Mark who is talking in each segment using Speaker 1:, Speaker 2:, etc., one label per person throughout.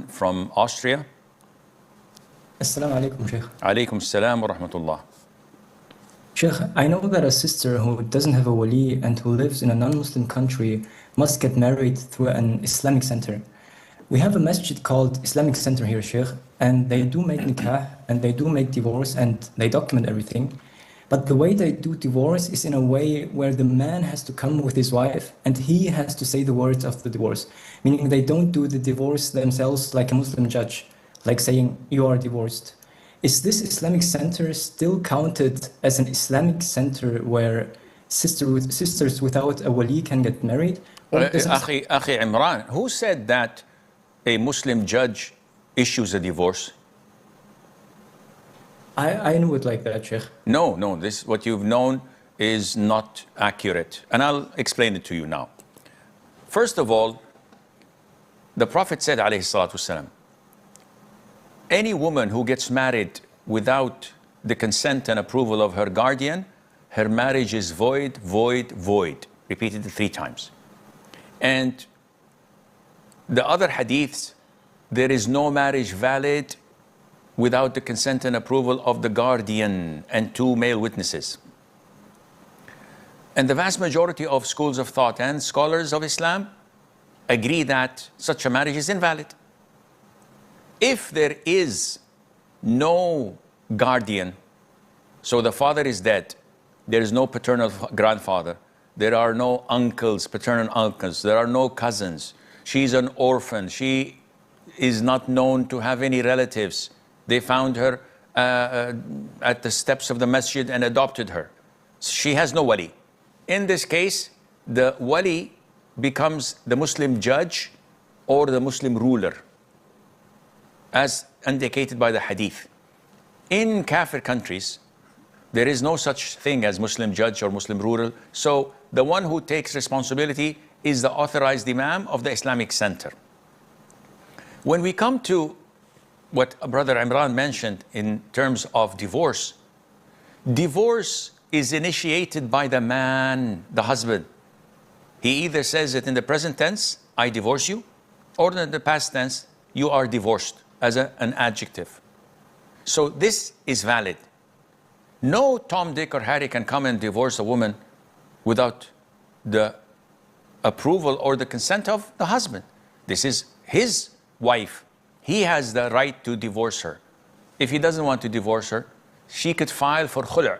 Speaker 1: from Austria.
Speaker 2: Assalamu alaikum, Sheikh.
Speaker 1: Alaikum salam wa rahmatullah.
Speaker 2: Sheikh, I know that a sister who doesn't have a wali and who lives in a non-Muslim country must get married through an Islamic center. We have a masjid called Islamic Center here, Sheikh, and they do make nikah and they do make divorce and they document everything. But the way they do divorce is in a way where the man has to come with his wife and he has to say the words of the divorce, meaning they don't do the divorce themselves like a Muslim judge, like saying you are divorced. Is this Islamic center still counted as an Islamic center where sisters without a wali can get married?
Speaker 1: Akhi Imran, who said that a Muslim judge issues a divorce?
Speaker 2: I knew it like that, Sheikh.
Speaker 1: No, this what you've known is not accurate. And I'll explain it to you now. First of all, the Prophet said, alayhi salatu wasalam, any woman who gets married without the consent and approval of her guardian, her marriage is void, void, void. Repeated it 3 times. And the other hadiths, there is no marriage valid without the consent and approval of the guardian and 2 male witnesses. And the vast majority of schools of thought and scholars of Islam agree that such a marriage is invalid. If there is no guardian, so the father is dead, there is no paternal grandfather, there are no uncles, paternal uncles, there are no cousins, she's an orphan, she is not known to have any relatives, they found her at the steps of the masjid and adopted her. She has no wali. In this case, the wali becomes the Muslim judge or the Muslim ruler, as indicated by the hadith. In Kafir countries, there is no such thing as Muslim judge or Muslim ruler. So the one who takes responsibility is the authorized imam of the Islamic center. When we come to what Brother Imran mentioned in terms of divorce, divorce is initiated by the man, the husband. He either says it in the present tense, I divorce you, or in the past tense, you are divorced, as an adjective. So this is valid. No Tom, Dick, or Harry can come and divorce a woman without the approval or the consent of the husband. This is his wife. He has the right to divorce her. If he doesn't want to divorce her, she could file for khul'.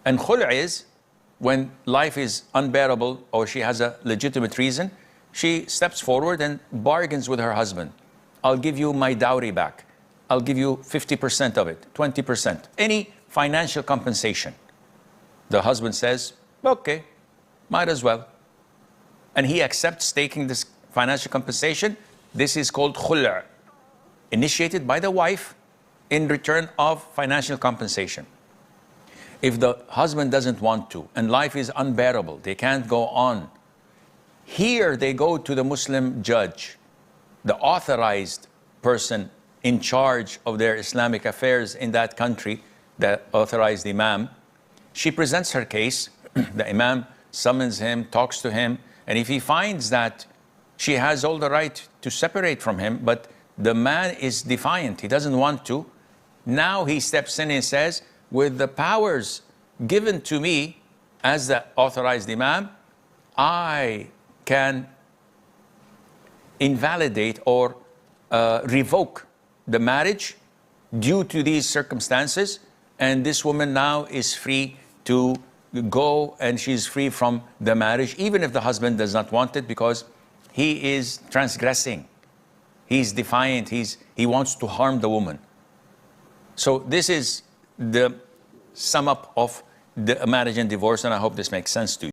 Speaker 1: And khul' is when life is unbearable or she has a legitimate reason, she steps forward and bargains with her husband. I'll give you my dowry back. I'll give you 50% of it, 20%, any financial compensation. The husband says, okay, might as well. And he accepts taking this financial compensation. This is called khul', initiated by the wife in return of financial compensation. If the husband doesn't want to and life is unbearable, they can't go on, here they go to the Muslim judge, the authorized person in charge of their Islamic affairs in that country, the authorized imam. She presents her case, the imam summons him, talks to him, and if he finds that she has all the right to separate from him, but the man is defiant, he doesn't want to, now he steps in and says, with the powers given to me as the authorized imam, I can invalidate or revoke the marriage due to these circumstances, and this woman now is free to go and she's free from the marriage, even if the husband does not want it, because he is transgressing, he's defiant, he wants to harm the woman. So this is the sum up of the marriage and divorce, and I hope this makes sense to you.